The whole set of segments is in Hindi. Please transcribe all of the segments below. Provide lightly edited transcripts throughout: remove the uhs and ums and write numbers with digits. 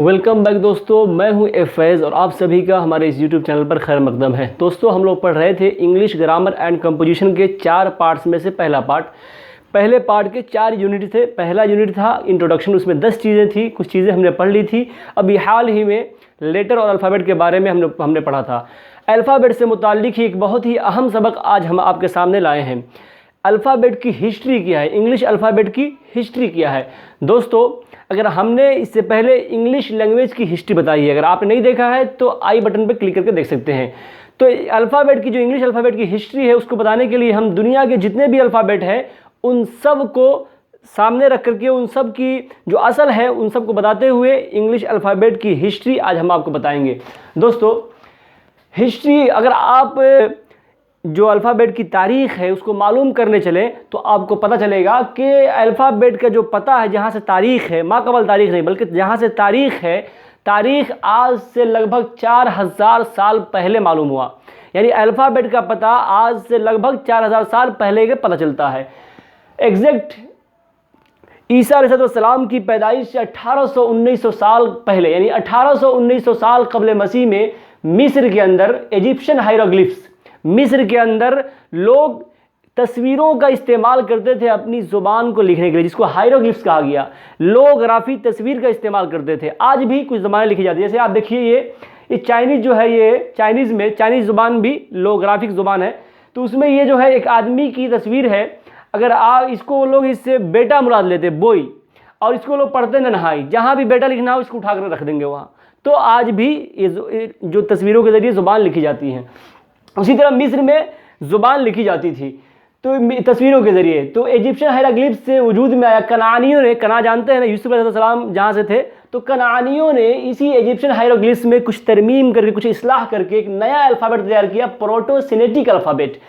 वेलकम बैक दोस्तों, मैं हूं फैज़ और आप सभी का हमारे इस यूट्यूब चैनल पर खैर मकदम है। दोस्तों, हम लोग पढ़ रहे थे इंग्लिश ग्रामर एंड कंपोजिशन के 4 पार्ट्स में से पहला पार्ट। पहले पार्ट के 4 यूनिट थे। पहला यूनिट था इंट्रोडक्शन, उसमें 10 चीज़ें थी, कुछ चीज़ें हमने पढ़ ली थी। अभी हाल ही में लेटर और अल्फ़ाबेट के बारे में हमने पढ़ा था। अल्फ़ाबेट से मुताल्लिक़ ही एक बहुत ही अहम सबक आज हम आपके सामने लाए हैं। अल्फ़ाबेट की हिस्ट्री क्या है, इंग्लिश अल्फ़ाबेट की हिस्ट्री क्या है। दोस्तों, अगर हमने इससे पहले इंग्लिश लैंग्वेज की हिस्ट्री बताई है, अगर आपने नहीं देखा है तो आई बटन पर क्लिक करके देख सकते हैं। तो अल्फ़ाबेट की जो इंग्लिश अल्फ़ाबेट की हिस्ट्री है उसको बताने के लिए हम दुनिया के जितने भी अल्फ़ाबेट हैं उन सब को सामने रख करके उन सब की जो असल है उन सब को बताते हुए इंग्लिश अल्फ़ाबेट की हिस्ट्री आज हम आपको बताएंगे। दोस्तों, हिस्ट्री अगर आप जो अल्फ़ाबेट की तारीख़ है उसको मालूम करने चलें तो आपको पता चलेगा कि अल्फ़ाबेट का जो पता है, जहाँ से तारीख़ है, माक़बल तारीख़ नहीं बल्कि जहाँ से तारीख़ है, तारीख़ आज से लगभग 4000 साल पहले मालूम हुआ। यानी अल्फ़ाबेट का पता आज से लगभग 4000 साल पहले के पता चलता है। एग्जैक्ट ईसा अलैहिस्सलाम की पैदाइश से 1800-1900 साल पहले, यानी 1800-1900 साल क़ब्ल मसीह में मिस्र के अंदर इजिप्शियन हायरोग्लिफ्स, मिस्र के अंदर लोग तस्वीरों का इस्तेमाल करते थे अपनी ज़ुबान को लिखने के लिए, जिसको हायरोग्लिफ्स कहा गया। लोग्राफी तस्वीर का इस्तेमाल करते थे। आज भी कुछ ज़बानें लिखी जाती है। जैसे आप देखिए ये चाइनीज़ जो है, ये चाइनीज़ ज़ुबान भी लोग्राफिक ज़ुबान है। तो उसमें ये जो है एक आदमी की तस्वीर है। अगर आप इसको लोग इससे बेटा मुराद लेते, बोई, और इसको लोग पढ़ते नन्हाई, जहाँ भी बेटा लिखना हो इसको उठा कर रख देंगे वहाँ। तो आज भी ये जो तस्वीरों के ज़रिए ज़ुबान लिखी जाती हैं। उसी तरह मिस्र में ज़ुबान लिखी जाती थी तो तस्वीरों के ज़रिए। तो इजिप्शियन हायरोग्लिफ्स से वजूद में आया। कनानियों ने, कना जानते हैं ना, यूसुफ अलैहिस्सलाम जहाँ से थे, तो कनानियों ने इसी इजिप्शियन हायरोग्लिफ्स में कुछ तरमीम करके, कुछ इस्लाह करके एक नया अल्फ़ाबेट तैयार किया, प्रोटो सिनेटिक अल्फ़ाबेट।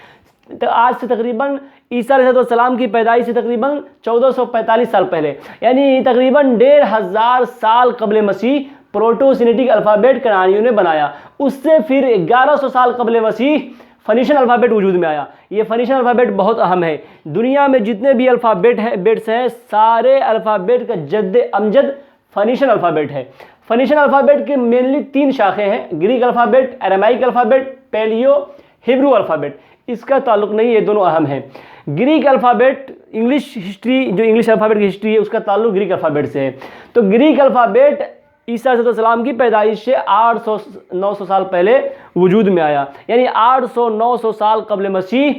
तो आज से तकरीबन ईसा अलैहिस्सलाम की पैदाइश से तकरीबन 1445 साल पहले, यानी तकरीबन 1500 साल क़ब्ल मसीह प्रोटो सिनेटिक अल्फ़ाबेट कनानियों ने बनाया। उससे फिर 1100 साल क़ब्ल मसीह फ़नीशियन अल्फ़ाबेट वजूद में आया। ये फ़नीशियन अल्फ़ाबेट बहुत अहम है। दुनिया में जितने भी बेट्स हैं, सारे अल्फ़ाबेट का जद्द अमजद फ़नीशियन अल्फ़ाबेट है। फ़नीशियन अल्फ़ाबेट के मेनली 3 शाखें हैं: Greek alphabet, Aramaic alphabet, paleo Hebrew alphabet. इसका ताल्लुक़ नहीं, ये दोनों अहम हैं। ग्रीक अल्फ़ाबेट, इंग्लिश हिस्ट्री, जो इंग्लिश अल्फ़ाबेट की हिस्ट्री है उसका ताल्लुक़ ग्रीक अल्फ़ाबेट से है। तो ग्रीक अल्फ़ाबेट ईसा अलैहिस्सलाम की पैदाइश से 800-900 साल पहले वजूद में आया। यानी 800-900 साल क़ब्ल मसीह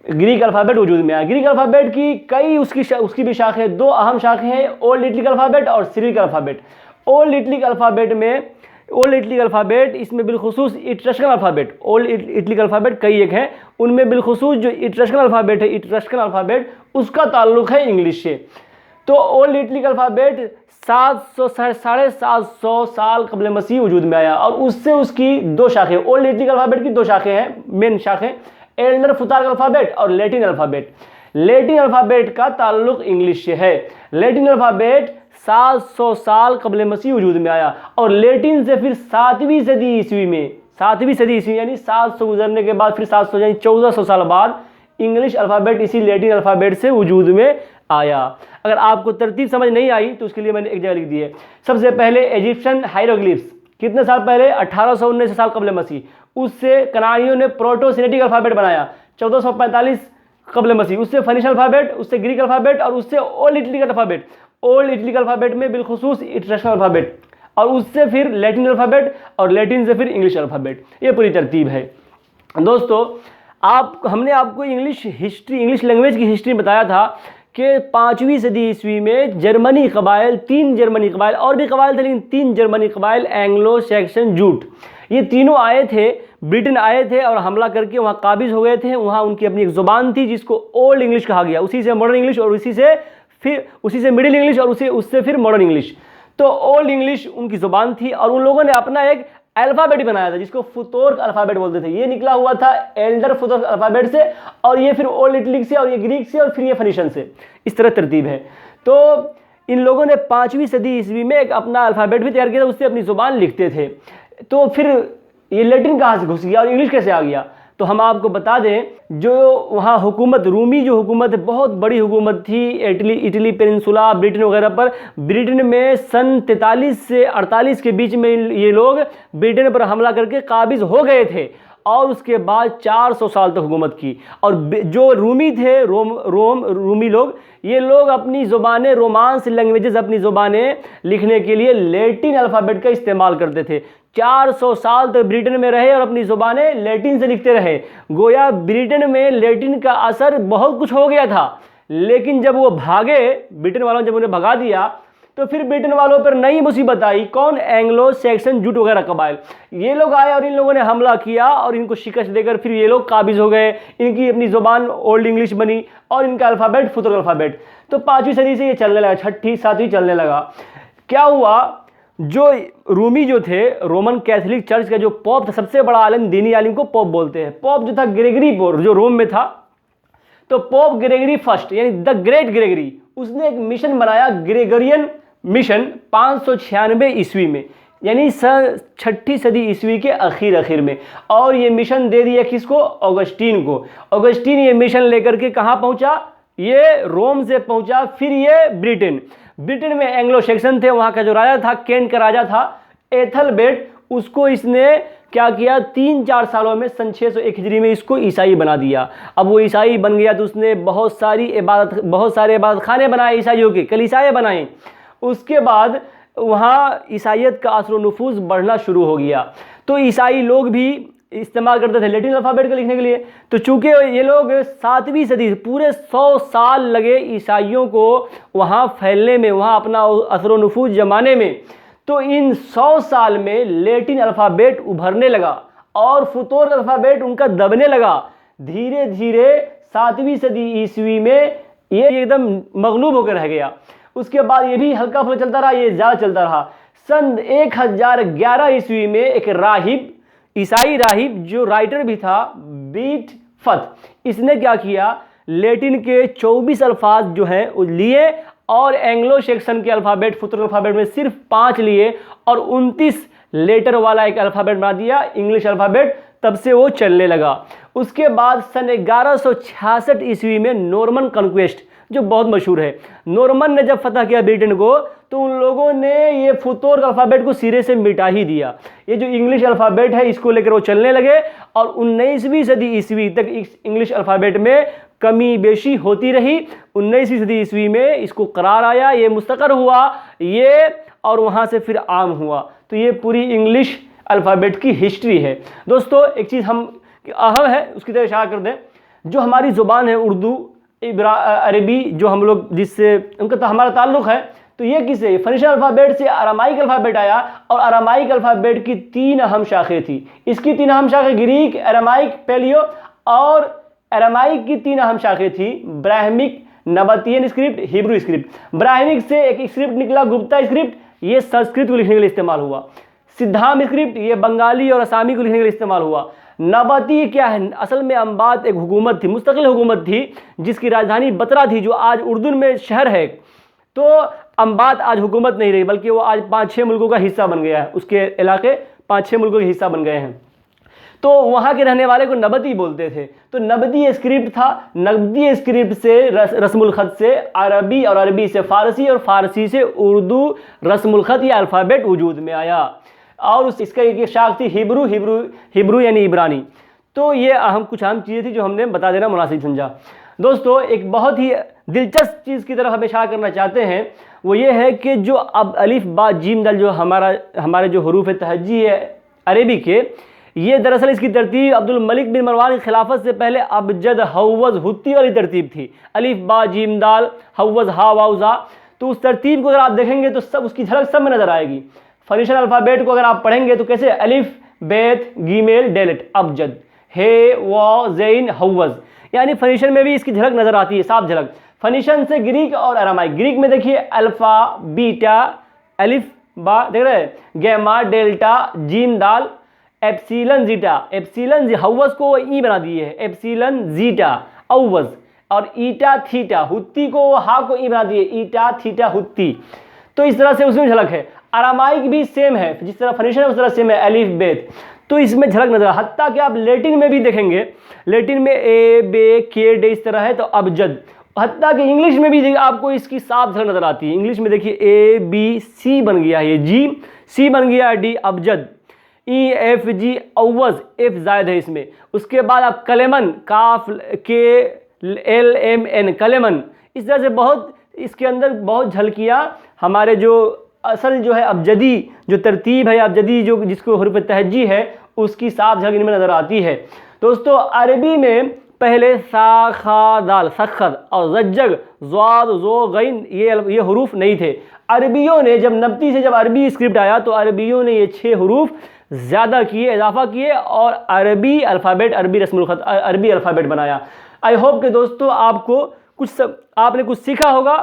ग्रीक अल्फ़ाबेट वजूद में आया। ग्रीक अल्फ़ाबेट की कई उसकी भी शाखें, 2 अहम शाखें हैं, ओल्ड लिटिल अल्फ़ाबेट और Cyrillic alphabet. Old little alphabet इसमें बिलखुसूस इट्रस्कन अल्फ़ाबेट, ओल्ड लिटिल अल्फ़ाबेट कई एक हैं, उनमें बिलखुसूस जो इट्रस्कन अल्फ़ाबेट है, इट्रस्कन अल्फ़ाबेट, उसका ताल्लुक़ है इंग्लिश से। तो ओल्ड लिटिल अल्फ़ाबेट 700-750 साल क़ब्ल मसीह वजूद में आया। और उससे उसकी 2 शाखें, ओल्ड लिटिल अल्फ़ाबेट की 2 शाखें हैं, मेन शाखें, एल्डर फुतार्क अल्फ़ाबेट और लैटिन अल्फ़ाबेट। लैटिन अल्फ़ाबेट का ताल्लुक़ इंग्लिश से है। लैटिन अल्फ़ाबेट 700 साल क़ब्ल मसीह वजूद में आया और लैटिन से फिर 7वीं सदी ईस्वी में, 7वीं सदी ईस्वी यानी 700 गुजरने के बाद फिर 700 यानी 1400 साल बाद इंग्लिश अल्फ़ाबेट इसी लैटिन अल्फ़ाबेट से वजूद में आया। अगर आपको तरतीब समझ नहीं आई तो उसके लिए मैंने एक जगह लिख दी है। सबसे पहले इजिप्शियन हायरोग्लिफ्स, कितने साल पहले? 1819 साल क़ब्ल मसीह। उससे कनानियों ने प्रोटो सिनेटिक अल्फ़ाबेट बनाया 1445 क़ब्ल मसीह। उससे फ़नीशियन अल्फ़ाबेट, उससे ग्रीक अल्फ़ाबेट और उससे old little alphabet. Old little alphabet में बिलखुसूस इट्रस्कन अल्फ़ाबेट और उससे फिर लैटिन अल्फ़ाबेट और लैटिन से फिर इंग्लिश अल्फ़ाबेट। ये पूरी तरतीब है। दोस्तों, हमने आपको इंग्लिश लैंग्वेज की हिस्ट्री बताया था कि 5वीं सदी ईस्वी में जर्मनी कबाइल, 3 जर्मनी कबाइल, और भी कबाइल थे लेकिन 3 जर्मनी कबाइल, एंग्लो सैक्सन जूट, ये तीनों आए थे, ब्रिटेन आए थे और हमला करके वहाँ काबिज हो गए थे। वहाँ उनकी अपनी एक ज़ुबान थी जिसको ओल्ड इंग्लिश कहा गया, उसी से मॉडर्न इंग्लिश और उसी से मिडिल इंग्लिश और उससे फिर मॉडर्न इंग्लिश। तो ओल्ड इंग्लिश उनकी ज़ुबान थी और उन लोगों ने अपना एक अल्फ़ाबेट बनाया था जिसको फुतोर्क अल्फ़ाबेट बोलते थे। ये निकला हुआ था एल्डर फुतोर्क अल्फ़ाबेट से और ये फिर ओल्ड लिटिल से और ये ग्रीक से और फिर ये फ़नीशियन से। इस तरह तरतीब है। तो इन लोगों ने 5वीं सदी ईस्वी में एक अपना अल्फ़ाबेट भी तैयार किया था, उससे अपनी ज़ुबान लिखते थे। तो फिर ये लैटिन कहाँ से घुस गया और इंग्लिश कैसे आ गया? तो तो हम आपको बता दें, जो वहाँ हुकूमत, रूमी जो हुकूमत है, बहुत बड़ी हुकूमत थी इटली पेनिनसुला, ब्रिटेन वगैरह पर। ब्रिटेन में सन 43 से 48 के बीच में ये लोग ब्रिटेन पर हमला करके काबिज हो गए थे और उसके बाद 400 साल तक हुकूमत की। और जो रूमी थे, रूमी लोग, ये लोग अपनी ज़ुबानें, रोमांस लैंग्वेजेस, अपनी ज़ुबानें लिखने के लिए लैटिन अल्फ़ाबेट का इस्तेमाल करते थे। 400 साल तक ब्रिटेन में रहे और अपनी ज़ुबानें लैटिन से लिखते रहे। गोया ब्रिटेन में लैटिन का असर बहुत कुछ हो गया था, लेकिन जब वो भागे, ब्रिटेन वालों ने जब उन्हें भगा दिया, तो फिर ब्रिटेन वालों पर नई मुसीबत आई। कौन? एंग्लो सैक्सन जूट वगैरह कबाइल, ये लोग आए और इन लोगों ने हमला किया और इनको शिकस्त देकर फिर ये लोग काबिज हो गए। इनकी अपनी ज़ुबान ओल्ड इंग्लिश बनी और इनका अल्फ़ाबेट फुतुर अल्फ़ाबेट। तो 5वीं सदी से ये चलने लगा, 6ठी 7वीं चलने लगा। क्या हुआ, जो रूमी जो थे, रोमन कैथोलिक चर्च का जो पॉप था, सबसे बड़ा आलिम, दीनी आलिम को पॉप बोलते हैं। पॉप जो था ग्रेगरी पोप, जो रोम में था, तो पॉप ग्रेगरी फर्स्ट यानी द ग्रेट ग्रेगरी, उसने एक मिशन बनाया, ग्रेगरियन मिशन, 596 ईस्वी में, यानी 6ठी सदी ईस्वी के आखिर में। और ये मिशन दे दिया किसको? ऑगस्टीन को। ऑगस्टीन ये मिशन लेकर के कहाँ पहुँचा? ये रोम से पहुँचा। फिर ये ब्रिटेन में एंग्लो सैक्सन थे, वहाँ का जो राजा था, केंट का राजा था एथलबेट, उसको इसने क्या किया, 3-4 सालों में, सन 601 हिजरी में इसको ईसाई बना दिया। अब वो ईसाई बन गया तो उसने बहुत सारे इबादत खाने बनाए, ईसाइयों के कलीसियाएं बनाई। उसके बाद वहाँ ईसाइयत का असर नफूज बढ़ना शुरू हो गया, तो ईसाई लोग भी इस्तेमाल करते थे लैटिन अल्फ़ाबेट को लिखने के लिए। तो चूँकि ये लोग 7वीं सदी, पूरे 100 साल लगे ईसाइयों को वहाँ फैलने में, वहाँ अपना असर नफूज जमाने में, तो इन 100 साल में लैटिन अल्फ़ाबेट उभरने लगा और फुतोर अल्फ़ाबेट उनका दबने लगा। धीरे धीरे 7वीं सदी ईस्वी में ये एकदम मगलूब होकर रह गया। उसके बाद ये भी हल्का फुल्का चलता रहा, ये ज़्यादा चलता रहा। सन 1011 ईस्वी में एक राहिब, ईसाई राहिब, जो राइटर भी था, बीट फत, इसने क्या किया, लैटिन के 24 अल्फाज जो हैं वो लिए और एंग्लो सैक्सन के अल्फ़ाबेट, फुतुर अल्फ़ाबेट में सिर्फ 5 लिए और 29 लेटर वाला एक अल्फ़ाबेट बना दिया, इंग्लिश अल्फ़ाबेट। तब से वो चलने लगा। उसके बाद सन 1166 ईस्वी में नॉर्मन कॉन्क्वेस्ट, जो बहुत मशहूर है, नॉर्मन ने जब फतह किया ब्रिटेन को, तो उन लोगों ने ये फुतोर अल्फ़ाबेट को सिरे से मिटा ही दिया। ये जो इंग्लिश अल्फ़ाबेट है, इसको लेकर वो चलने लगे और 19वीं सदी ईस्वी तक इंग्लिश अल्फ़ाबेट में कमी बेशी होती रही। 19वीं सदी ईस्वी में इसको करार आया, ये मुस्तकर हुआ ये, और वहाँ से फिर आम हुआ। तो ये पूरी इंग्लिश अल्फ़ाबेट की हिस्ट्री है। दोस्तों, एक चीज़ हम अहम है उसकी तरह इशारा कर दें, जो हमारी ज़ुबान है उर्दू, अरबी, जो हम लोग जिससे उनका तो हमारा ताल्लुक़ है, तो ये किससे? फ़नीशियन अल्फ़ाबेट से अरामाइक अल्फ़ाबेट आया और अरामाइक अल्फ़ाबेट की 3 अहम शाखें थी। इसकी 3 अहम शाखें ग्रीक, अरामाइक, पैलियो, और अरामाइक की 3 अहम शाखें थी, ब्राह्मिक, नबातियन स्क्रिप्ट, हिब्रू स्क्रिप्ट। ब्राह्मिक से एक स्क्रिप्ट निकला, गुप्ता स्क्रिप्ट, ये संस्कृत को लिखने के लिए इस्तेमाल हुआ। सिद्धाम स्क्रिप्ट, ये बंगाली और असामी को लिखने के लिए इस्तेमाल हुआ। नबाती क्या है? असल में अम्बात एक हुकूमत थी, मुस्तकिल हुकूमत थी, जिसकी राजधानी बतरा थी, जो आज उर्दून में शहर है। तो अम्बात आज हुकूमत नहीं रही, बल्कि वो आज 5-6 मुल्कों का हिस्सा बन गया है, उसके इलाके 5-6 मुल्कों के हिस्सा बन गए हैं। तो वहाँ के रहने वाले को नबती बोलते थे। तो नबती स्क्रिप्ट था, नबती स्क्रिप्ट से रस्मुल ख़त से अरबी, और अरबी से फ़ारसी, और फ़ारसी से उर्दू रस्मुल ख़त या अल्फ़ाबेट वजूद में आया। और इसका एक शाख थी हिब्रू यानी इब्रानी। तो ये कुछ अहम चीज़ें थी जो हमने बता देना मुनासिब समझा। दोस्तों, एक बहुत ही दिलचस्प चीज़ की तरफ हम इशारा करना चाहते हैं, वो ये है कि जो अब अलिफ बा जीम दल जो हमारे जो हरूफ तहज्जी है अरबी के, ये दरअसल इसकी तरतीब अब्दुल मलिक बिन मरवान की खिलाफत से पहले अबजद हव्वज हुत्ती वाली तरतीब थी, अलिफ बा जीम दाल हव्वज हा वाउजा। तो उस तरतीब को अगर आप देखेंगे तो सब उसकी झलक सब में नज़र आएगी। फ़नीशियन अल्फ़ाबेट को अगर आप पढ़ेंगे तो कैसे, अलिफ, बेत, गीमेल, डेलेट, अबजद, हे, व, ज़ैन, हव्वज, यानी फ़नीशियन में भी इसकी झलक नज़र आती है, साफ झलक। फ़नीशियन से ग्रीक और अरामाइक, ग्रीक में देखिए अल्फ़ा, बीटा, अलिफ, बा, देख रहे हैं, गैमा, डेल्टा, जीम दाल, एप्सिलन जीटा, एप्सिलन हव्वज को ई बना दिए है, एप्सिलन जीटा अव्वज, और ईटा थीटा, हुत्ती को हा को ई बना दिए, ईटा थीटा हुत्ती। तो इस तरह से उसमें झलक है। अरामाइक भी सेम है, जिस तरह फ़नीशियन उस तरह सेम है, अलिफ बेत। तो इसमें झलक नजर हत्ता कि आप लैटिन में भी देखेंगे, लैटिन में ए बे के डे इस तरह है तो अबजद, हत्ता कि इंग्लिश में भी आपको इसकी साफ झलक नजर आती है। इंग्लिश में देखिए ए बी सी बन गया है, ये जी, सी बन गया डी अबजद, ई एफ जी अव्वज, एफ जायद है इसमें। उसके बाद आप कलेमन, काफ के एल एम एन, कलेमन। इस तरह से बहुत इसके अंदर बहुत झलकियाँ हमारे जो असल जो है अबजदी जो तरतीब है, अबजदी जो जिसको हुरूफ तहज्जी है, उसकी साफ झलक इनमें नज़र आती है। दोस्तों अरबी में पहले सा खा दाल सखद और जज्जग ज़्वाद ज़ो गैन ये हुरूफ नहीं थे। अरबियों ने जब नब्ती से जब अरबी स्क्रिप्ट आया तो अरबियों ने ये 6 हुरूफ ज़्यादा किए, इजाफा किए और अरबी अल्फ़ाबेट, अरबी रस्मुल ख़त, अरबी अल्फ़ाबेट बनाया। आई होप कि दोस्तों आपको आपने कुछ सीखा होगा।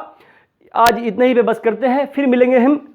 आज इतने ही पे बस करते हैं, फिर मिलेंगे हम